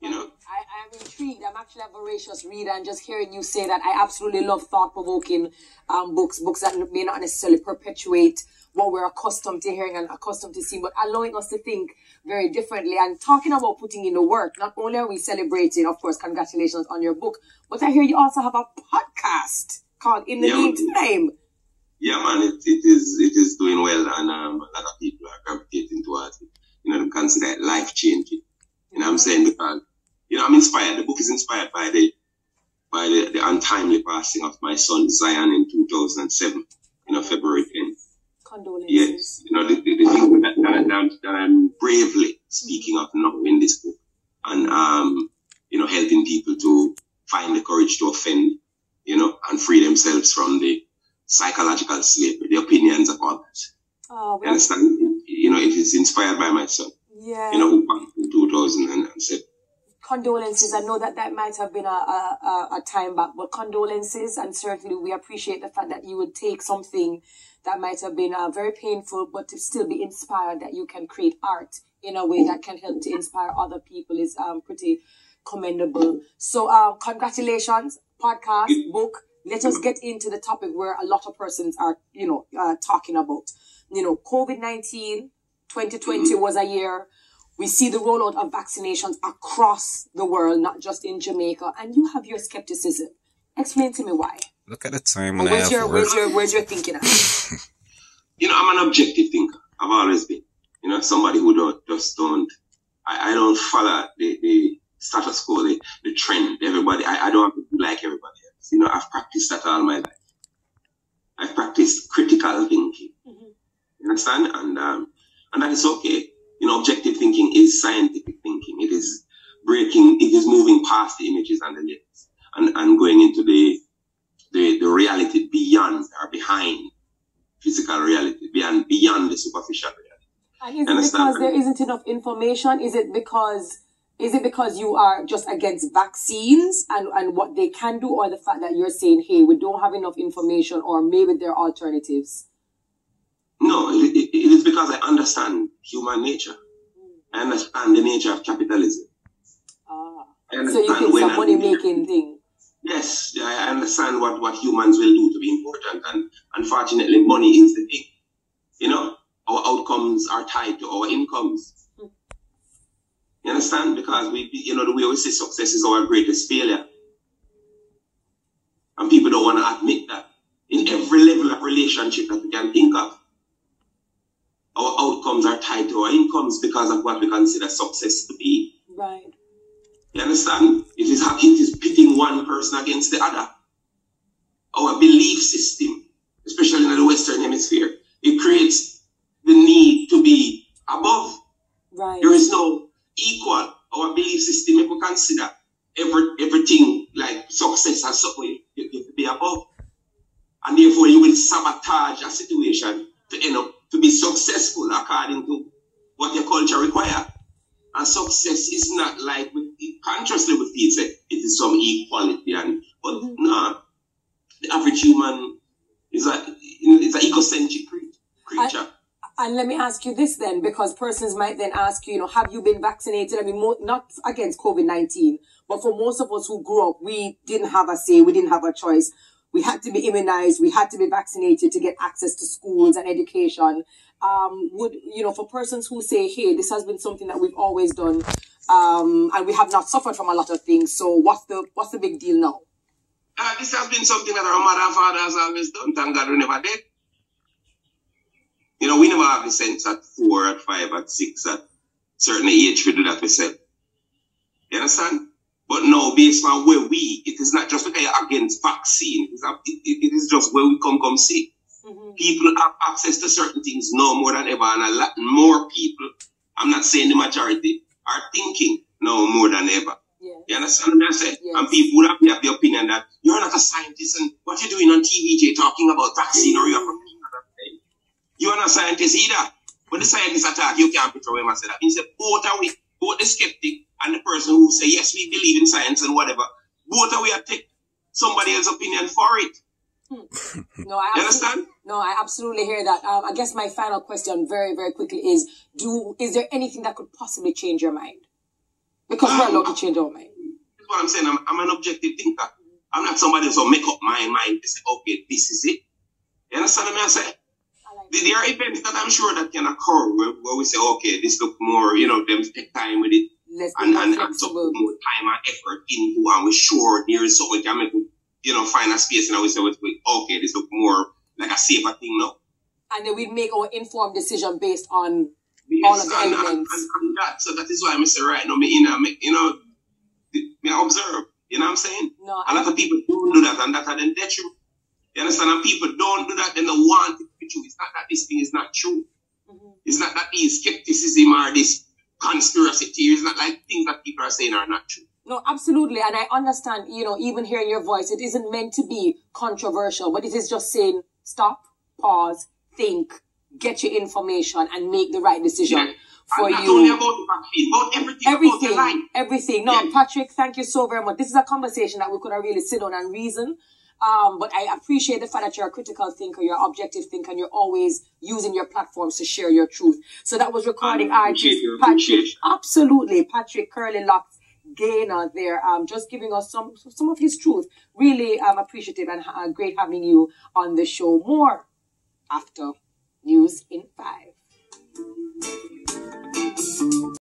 You know? I am intrigued. I'm actually a voracious reader, and just hearing you say that, I absolutely love thought-provoking books that may not necessarily perpetuate what we're accustomed to hearing and accustomed to seeing, but allowing us to think very differently. And talking about putting in the work, not only are we celebrating, of course, congratulations on your book, but I hear you also have a podcast called In the Meantime. Yeah, man, it is doing well, and a lot of people are gravitating towards it. You know, they consider it life-changing. You know what I'm saying? Because, you know, I'm inspired. The book is inspired by the untimely passing of my son Zion in 2007, you know, February 10th. Condolences. Yes, you know, the thing that I'm bravely speaking of now in this book, and you know, helping people to find the courage to offend, you know, and free themselves from the psychological slavery, the opinions of others. Oh, you understand? You know, it is inspired by my son. Yeah. You know, who passed in 2007. Condolences. I know that might have been a time back, but condolences, and certainly we appreciate the fact that you would take something that might have been very painful, but to still be inspired, that you can create art in a way that can help to inspire other people is pretty commendable. So congratulations, podcast, book. Let us get into the topic where a lot of persons are, you know, talking about. You know, COVID-19, 2020 was a year. We see the rollout of vaccinations across the world, not just in Jamaica. And you have your skepticism. Explain to me why. Look at the time when I have work. Where's your thinking at? You know, I'm an objective thinker. I've always been. You know, somebody who I don't follow the status quo, the trend, everybody. I don't have to be like everybody else. You know, I've practiced that all my life. I've practiced critical thinking. Mm-hmm. You understand? And that is okay. You know, objective thinking is scientific thinking. It is moving past the images and the letters and going into the reality beyond or behind physical reality, beyond the superficial reality. And is it because there isn't enough information? Is it because you are just against vaccines and what they can do, or the fact that you're saying, hey, we don't have enough information, or maybe there are alternatives? No, it is because I understand human nature. I understand the nature of capitalism. So you think it's a money-making thing? Yes, I understand what humans will do to be important, and unfortunately, money is the thing. You know, our outcomes are tied to our incomes. You understand? Because the way we say success is our greatest failure, and people don't want to admit that. In every level of relationship that we can think of, our outcomes are tied to our incomes because of what we consider success to be. Right. You understand? It is pitting one person against the other. Our belief system, especially in the Western Hemisphere, it creates the need to be above. Right. There is no equal. Our belief system, if we consider everything like success as something, you have to be above. And therefore, you will sabotage a situation to end up to be successful according to what your culture requires. And success is not like, consciously we feel say it is some equality, but no, the average human is an egocentric creature. And let me ask you this then, because persons might then ask you, have you been vaccinated? I mean, not against COVID-19, but for most of us who grew up, we didn't have a say, we didn't have a choice. We had to be immunized. We had to be vaccinated to get access to schools and education. For persons who say, hey, this has been something that we've always done, and we have not suffered from a lot of things. So what's the big deal now? This has been something that our mother and father has always done. Thank God we never did. We never have the sense at 4, at 5, at 6, at certain age we do that ourselves. You understand? But no, based on where it is not just because you're against vaccine. It is just where we come see. Mm-hmm. People have access to certain things now more than ever, and a lot more people, I'm not saying the majority, are thinking now more than ever. Yeah. You understand what I'm saying? Yes. And people would have the opinion that you're not a scientist, and what you're doing on TVJ talking about vaccine, or you're from you're not a scientist either. When the scientists attack, you can't picture him and say that. He said, both are we, both the skeptic and the person who say, yes, we believe in science and whatever, both are we to take somebody else's opinion for it. No, I understand? No, I absolutely hear that. I guess my final question very, very quickly is there anything that could possibly change your mind? Because we're allowed to change our mind. That's what I'm saying. I'm an objective thinker. I'm not somebody who's going to make up my mind to say, okay, this is it. You understand what I'm saying? There are events that I'm sure that can occur where we say, okay, this look more, them take time with it. And so more time and effort into, and we're sure there is so we can make, find a space, and we say, okay, this look more like a safer thing now. And then we make our informed decision based on all of the elements. And that, so that is why I say right now, me observe. You know what I'm saying? No, a lot of people don't do that, and that are then dead true. You understand? And people don't do that, then they want it to be true. It's not that this thing is not true. Mm-hmm. It's not that this skepticism or this conspiracy theory. It's not like things that people are saying are not true. No, absolutely. And I understand, even hearing your voice, it isn't meant to be controversial, but it is just saying, stop, pause, think, get your information, and make the right decision for and you. Not only about the vaccine, about everything, about your life. Everything. No, yeah. Patrick, thank you so very much. This is a conversation that we could have really sit down and reason. But I appreciate the fact that you're a critical thinker, you're an objective thinker, and you're always using your platforms to share your truth. So that was recording artist Patrick. Absolutely. Patrick Curlyloxx Gaynor there, just giving us some of his truth. Really appreciative and great having you on the show. More after News in 5.